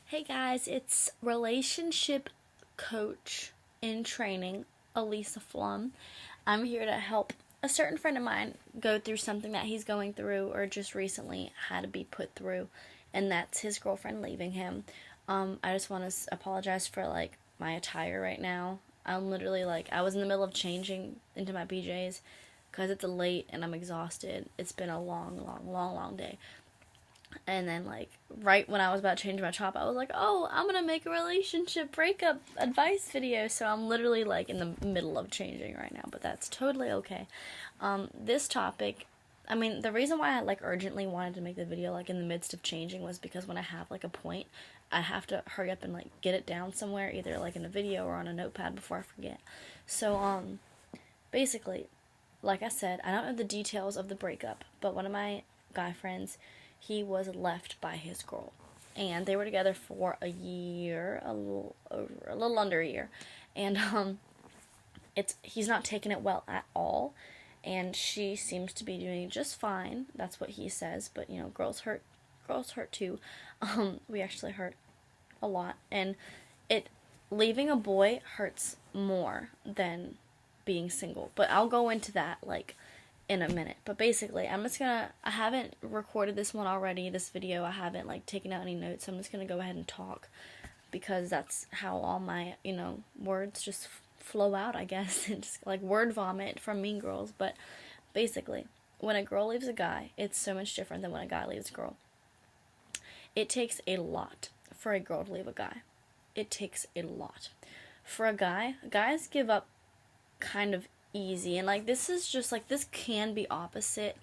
Hey guys, it's relationship coach in training, Elisa Flum. I'm here to help a certain friend of mine go through something that he's going through or just recently had to be put through, and that's his girlfriend leaving him. I just want to apologize for my attire right now. I'm literally I was in the middle of changing into my PJs because it's late and I'm exhausted. It's been a long day. And then, right when I was about to change my top, I was like, oh, I'm gonna make a relationship breakup advice video. So I'm literally, in the middle of changing right now, but that's totally okay. This topic, the reason why I, urgently wanted to make the video, in the midst of changing was because when I have, a point, I have to hurry up and, get it down somewhere, either, in a video or on a notepad before I forget. So, basically, like I said, I don't know the details of the breakup, but one of my guy friends, he was left by his girl, and they were together for a year, a little under a year, and he's not taking it well at all, and she seems to be doing just fine. That's what he says, but girls hurt too. We actually hurt a lot, and leaving a boy hurts more than being single, but I'll go into that in a minute. But basically, I haven't recorded this one already, this video. I haven't taken out any notes, so I'm just gonna go ahead and talk because that's how all my words just flow out, I guess. And just word vomit from Mean Girls. But basically, when a girl leaves a guy, it's so much different than when a guy leaves a girl. It takes a lot for a girl to leave a guy. It takes a lot. For a guy, guys give up kind of easy, and this is just this can be opposite.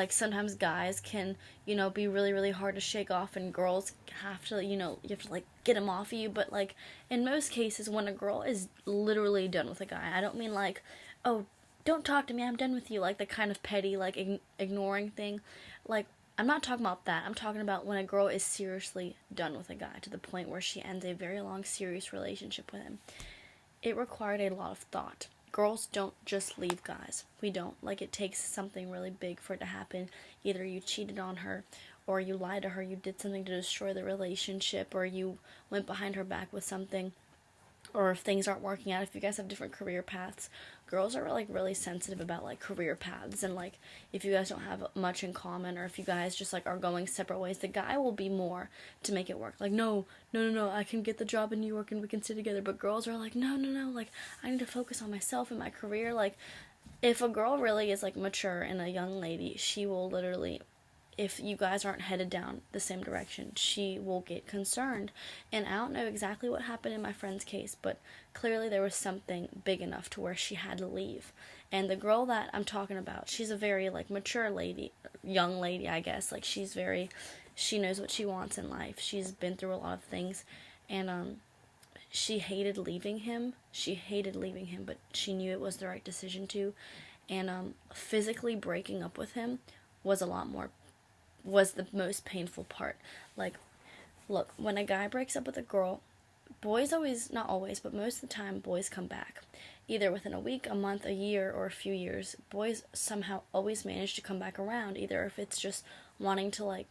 Sometimes guys can be really hard to shake off, and girls have to you have to get them off of you. But in most cases, when a girl is literally done with a guy, I don't mean oh, don't talk to me, I'm done with you, the kind of petty ignoring thing. I'm not talking about that. I'm talking about when a girl is seriously done with a guy to the point where she ends a very long serious relationship with him. It required a lot of thought. Girls don't just leave guys. We don't. It takes something really big for it to happen. Either you cheated on her, or you lied to her, you did something to destroy the relationship, or you went behind her back with something, or if things aren't working out, if you guys have different career paths. Girls are really sensitive about career paths, and if you guys don't have much in common, or if you guys just are going separate ways, the guy will be more to make it work. No, I can get the job in New York and we can stay together. But girls are no, I need to focus on myself and my career. If a girl really is mature and a young lady, she will literally, if you guys aren't headed down the same direction, she will get concerned. And I don't know exactly what happened in my friend's case, but clearly there was something big enough to where she had to leave. And the girl that I'm talking about, she's a very mature lady, young lady, I guess. She knows what she wants in life. She's been through a lot of things, and she hated leaving him. But she knew it was the right decision to. And physically breaking up with him was the most painful part. Look, when a guy breaks up with a girl, boys always, not always, but most of the time, boys come back. Either within a week, a month, a year, or a few years. Boys somehow always manage to come back around, either if it's just wanting to,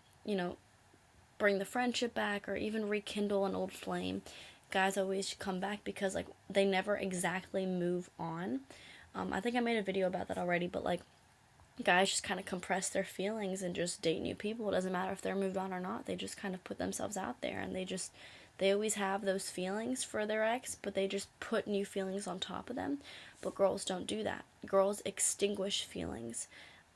bring the friendship back or even rekindle an old flame. Guys always come back because, they never exactly move on. I think I made a video about that already, but, guys just kind of compress their feelings and just date new people. It doesn't matter if they're moved on or not. They just kind of put themselves out there, and they always have those feelings for their ex, but they just put new feelings on top of them. But girls don't do that. Girls extinguish feelings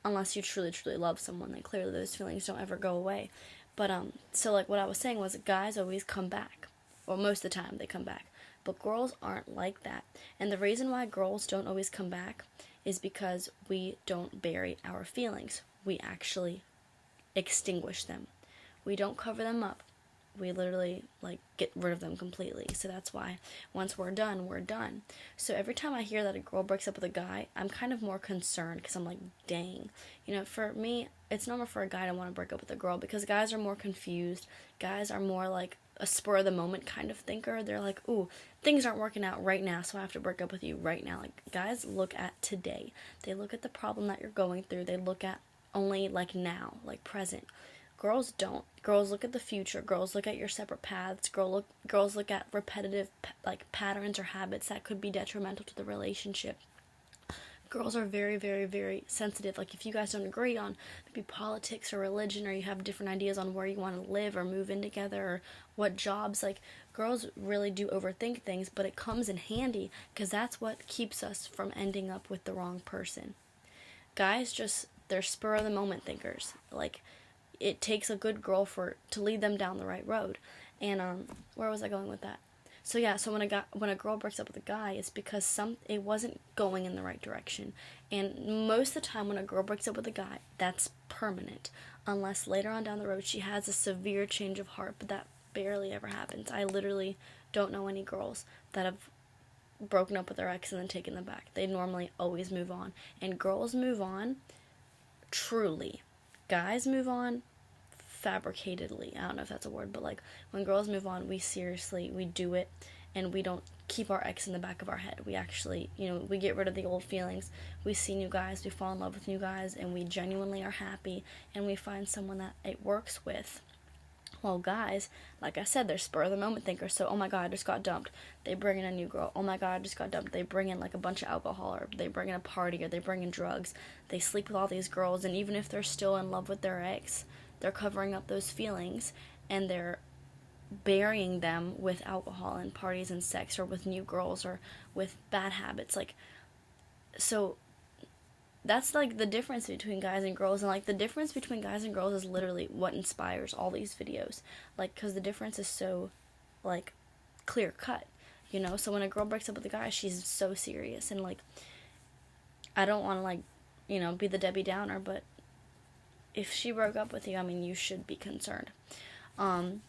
unless you truly love someone. Clearly those feelings don't ever go away. But so what I was saying was guys always come back, or most of the time they come back. But girls aren't like that. And the reason why girls don't always come back is because we don't bury our feelings. We actually extinguish them. We don't cover them up. We literally get rid of them completely. So that's why once we're done, we're done. So every time I hear that a girl breaks up with a guy, I'm kind of more concerned because I'm dang. For me, it's normal for a guy to want to break up with a girl because guys are more confused. Guys are more a spur of the moment kind of thinker. They're ooh, things aren't working out right now, so I have to break up with you right now. Guys look at today. They look at the problem that you're going through. They look at only now, present. Girls don't. Girls look at the future. Girls look at your separate paths. Girls look at repetitive patterns or habits that could be detrimental to the relationship. Girls are very, very, very sensitive. Like, if you guys don't agree on maybe politics or religion, or you have different ideas on where you want to live or move in together or what jobs, like, girls really do overthink things, but it comes in handy because that's what keeps us from ending up with the wrong person. Guys they're spur of the moment thinkers. Like, it takes a good girl to lead them down the right road. And where was I going with that? So yeah, so when a girl breaks up with a guy, it's because it wasn't going in the right direction. And most of the time when a girl breaks up with a guy, that's permanent. Unless later on down the road she has a severe change of heart, but that barely ever happens. I literally don't know any girls that have broken up with their ex and then taken them back. They normally always move on. And girls move on truly. Guys move on fabricatedly. I don't know if that's a word, but like, when girls move on, we do it, and we don't keep our ex in the back of our head. We actually, we get rid of the old feelings. We see new guys, we fall in love with new guys, and we genuinely are happy, and we find someone that it works with. Well, guys, like I said, they're spur of the moment thinkers. So, oh my god, I just got dumped. They bring in a new girl. Oh my god, I just got dumped. They bring in like a bunch of alcohol, or they bring in a party, or they bring in drugs. They sleep with all these girls, and even if they're still in love with their ex, they're covering up those feelings, and they're burying them with alcohol and parties and sex, or with new girls, or with bad habits. Like, so that's like the difference between guys and girls. And like, the difference between guys and girls is literally what inspires all these videos. Like, because the difference is so like clear cut, so when a girl breaks up with a guy, she's so serious. And like, I don't want to like, be the Debbie Downer, but if she broke up with you, I mean, you should be concerned. One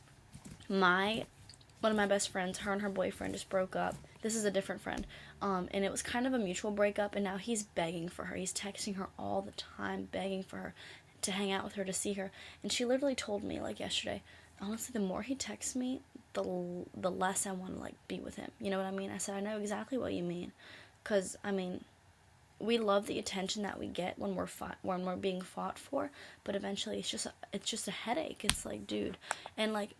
of my best friends, her and her boyfriend just broke up. This is a different friend. And it was kind of a mutual breakup, and now he's begging for her. He's texting her all the time, begging for her to hang out with her, to see her. And she literally told me, like, yesterday, honestly, the more he texts me, the less I want to, like, be with him. You know what I mean? I said, I know exactly what you mean. Because, I mean, we love the attention that we get when we're being fought for, but eventually it's just a headache. It's like, dude, and like,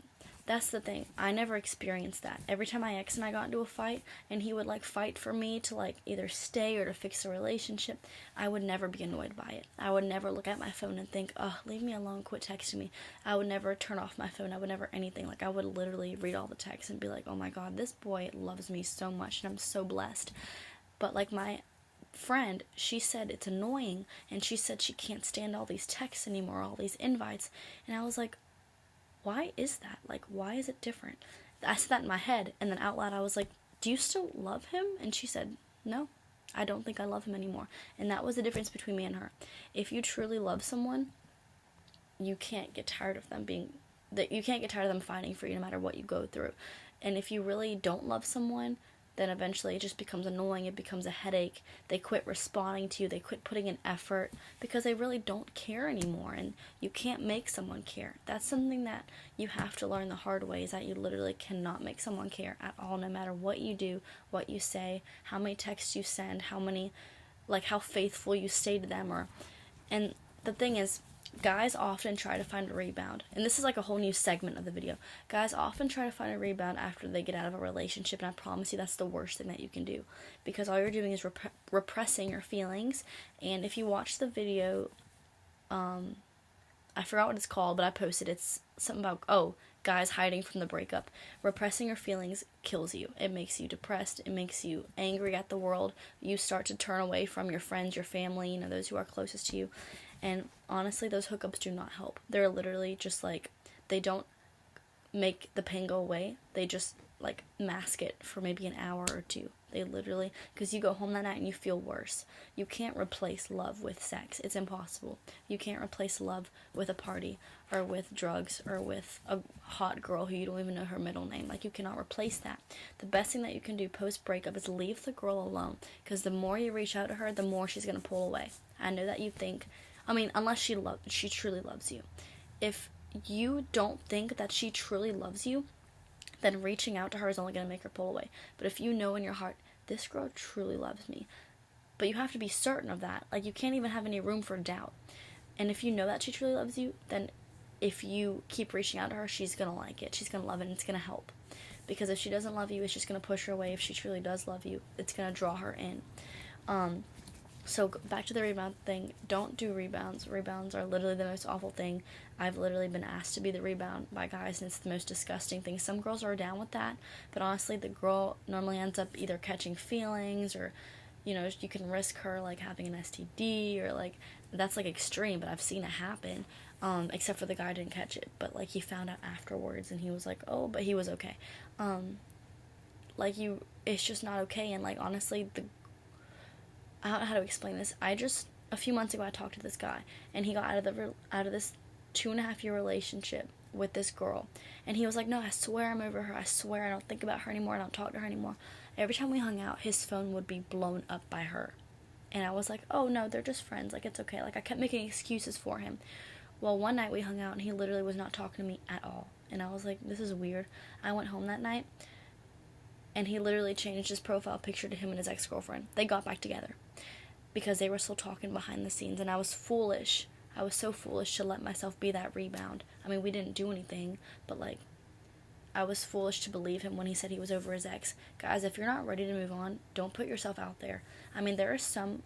that's the thing. I never experienced that. Every time my ex and I got into a fight, and he would like fight for me to like either stay or to fix the relationship, I would never be annoyed by it. I would never look at my phone and think, oh, leave me alone, quit texting me. I would never turn off my phone. I would never anything. Like, I would literally read all the texts and be like, oh my god, this boy loves me so much, and I'm so blessed. But like, my friend, she said it's annoying, and she said she can't stand all these texts anymore, all these invites. And I was like, why is that? Like, why is it different? I said that in my head, and then out loud I was like, do you still love him? And she said, no, I don't think I love him anymore. And that was the difference between me and her. If you truly love someone, you can't get tired of them fighting for you no matter what you go through. And if you really don't love someone, then eventually it just becomes annoying. It becomes a headache. They quit responding to you. They quit putting in effort because they really don't care anymore. And you can't make someone care. That's something that you have to learn the hard way, is that you literally cannot make someone care at all, no matter what you do, what you say, how many texts you send, how faithful you stay to them. And the thing is, guys often try to find a rebound. And this is like a whole new segment of the video. Guys often try to find a rebound after they get out of a relationship, and I promise you that's the worst thing that you can do. Because all you're doing is repressing your feelings. And if you watch the video, I forgot what it's called, but I posted it. It's something about, guys hiding from the breakup. Repressing your feelings kills you. It makes you depressed. It makes you angry at the world. You start to turn away from your friends, your family, those who are closest to you. And honestly, those hookups do not help. They're literally just like, they don't make the pain go away. They just like mask it for maybe an hour or two. They literally, because you go home that night and you feel worse. You can't replace love with sex. It's impossible. You can't replace love with a party, or with drugs, or with a hot girl who you don't even know her middle name. Like, you cannot replace that. The best thing that you can do post-breakup is leave the girl alone, because the more you reach out to her, the more she's going to pull away. I know that you think, unless she truly loves you. If you don't think that she truly loves you, then reaching out to her is only going to make her pull away. But if you know in your heart, this girl truly loves me, but you have to be certain of that. Like, you can't even have any room for doubt. And if you know that she truly loves you, then if you keep reaching out to her, she's going to like it. She's going to love it, and it's going to help. Because if she doesn't love you, it's just going to push her away. If she truly does love you, it's going to draw her in. So back to the rebound thing. Don't do rebounds. Rebounds are literally the most awful thing. I've literally been asked to be the rebound by guys, and it's the most disgusting thing. Some girls are down with that, but honestly, the girl normally ends up either catching feelings, or, you know, you can risk her, like, having an STD, or, like, that's, like, extreme, but I've seen it happen, except for the guy didn't catch it, but, like, he found out afterwards, and he was like, oh, but he was okay. It's just not okay, and, like, honestly, I don't know how to explain this. A few months ago, I talked to this guy, and he got out of this 2.5-year relationship with this girl, and he was like, no, I swear I'm over her. I swear I don't think about her anymore. I don't talk to her anymore. Every time we hung out, his phone would be blown up by her, and I was like, oh, no, they're just friends. Like, it's okay. Like, I kept making excuses for him. Well, one night we hung out, and he literally was not talking to me at all, and I was like, this is weird. I went home that night, and he literally changed his profile picture to him and his ex-girlfriend. They got back together because they were still talking behind the scenes, and I was foolish. I was so foolish to let myself be that rebound. I mean, we didn't do anything, but, like, I was foolish to believe him when he said he was over his ex. Guys, if you're not ready to move on, don't put yourself out there. I mean, there are some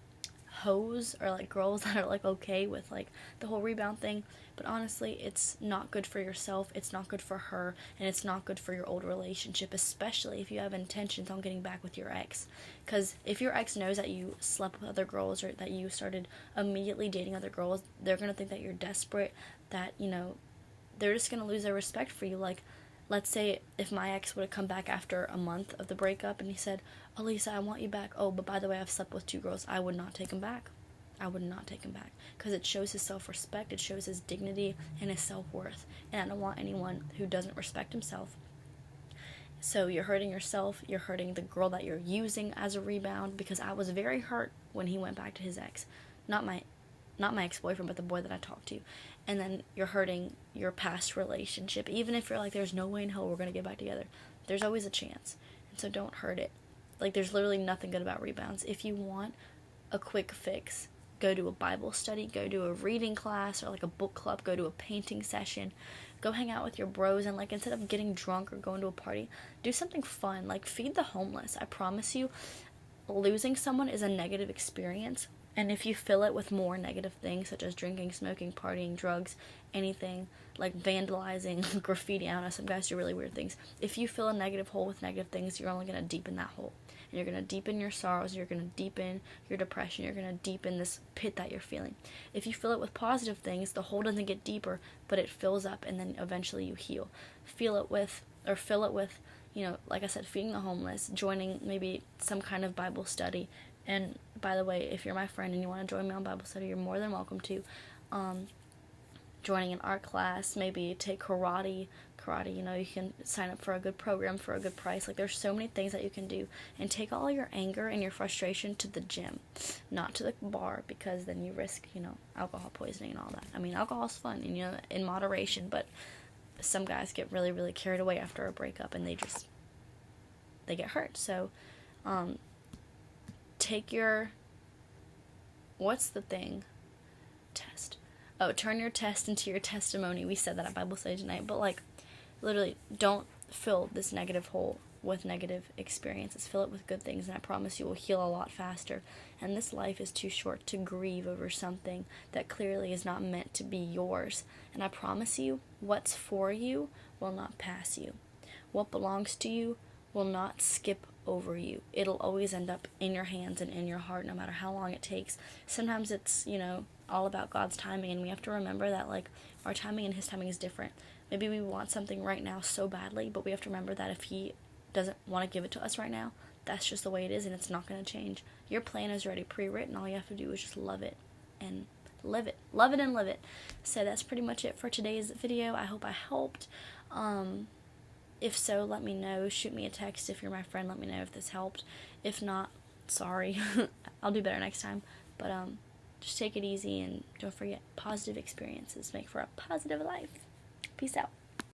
hoes or, like, girls that are, like, okay with, like, the whole rebound thing, but honestly, it's not good for yourself, it's not good for her, and it's not good for your old relationship, especially if you have intentions on getting back with your ex. Because if your ex knows that you slept with other girls, or that you started immediately dating other girls, they're going to think that you're desperate, that, you know, they're just going to lose their respect for you. Like, let's say if my ex would have come back after a month of the breakup, and he said, oh, Lisa, I want you back. Oh, but by the way, I've slept with 2 girls. I would not take him back. I would not take him back. Because it shows his self-respect. It shows his dignity and his self-worth. And I don't want anyone who doesn't respect himself. So you're hurting yourself. You're hurting the girl that you're using as a rebound. Because I was very hurt when he went back to his ex. Not my ex-boyfriend, but the boy that I talked to. And then you're hurting your past relationship. Even if you're like, there's no way in hell we're going to get back together. There's always a chance. And so don't hurt it. Like, there's literally nothing good about rebounds. If you want a quick fix, go to a Bible study, go to a reading class, or, like, a book club, go to a painting session, go hang out with your bros, and, like, instead of getting drunk or going to a party, do something fun. Like, feed the homeless. I promise you, losing someone is a negative experience. And if you fill it with more negative things, such as drinking, smoking, partying, drugs, anything, like vandalizing, graffiti, I don't know, some guys do really weird things. If you fill a negative hole with negative things, you're only going to deepen that hole. And you're going to deepen your sorrows, you're going to deepen your depression, you're going to deepen this pit that you're feeling. If you fill it with positive things, the hole doesn't get deeper, but it fills up, and then eventually you heal. Fill it with, you know, like I said, feeding the homeless, joining maybe some kind of Bible study. And by the way, if you're my friend and you want to join me on Bible study, you're more than welcome to. Joining an art class, maybe take karate, you know, you can sign up for a good program for a good price. Like, there's so many things that you can do. And take all your anger and your frustration to the gym, not to the bar, because then you risk, you know, alcohol poisoning and all that. I mean, alcohol's fun, and, you know, in moderation, but some guys get really, really carried away after a breakup, and they get hurt. So, take your, what's the thing? Test. Oh, turn your test into your testimony. We said that at Bible study tonight, but, like, literally, don't fill this negative hole with negative experiences. Fill it with good things, and I promise you will heal a lot faster. And this life is too short to grieve over something that clearly is not meant to be yours. And I promise you, what's for you will not pass you. What belongs to you will not skip over you. It'll always end up in your hands and in your heart, no matter how long it takes. Sometimes it's, you know, all about God's timing, and we have to remember that, like, our timing and His timing is different. Maybe we want something right now so badly, but we have to remember that if He doesn't want to give it to us right now, that's just the way it is, and it's not going to change. Your plan is already pre-written. All you have to do is just love it and live it. Love it and live it. So that's pretty much it for today's video. I hope I helped. If so, let me know. Shoot me a text if you're my friend. Let me know if this helped. If not, sorry. I'll do better next time. But just take it easy, and don't forget, positive experiences make for a positive life. Peace out.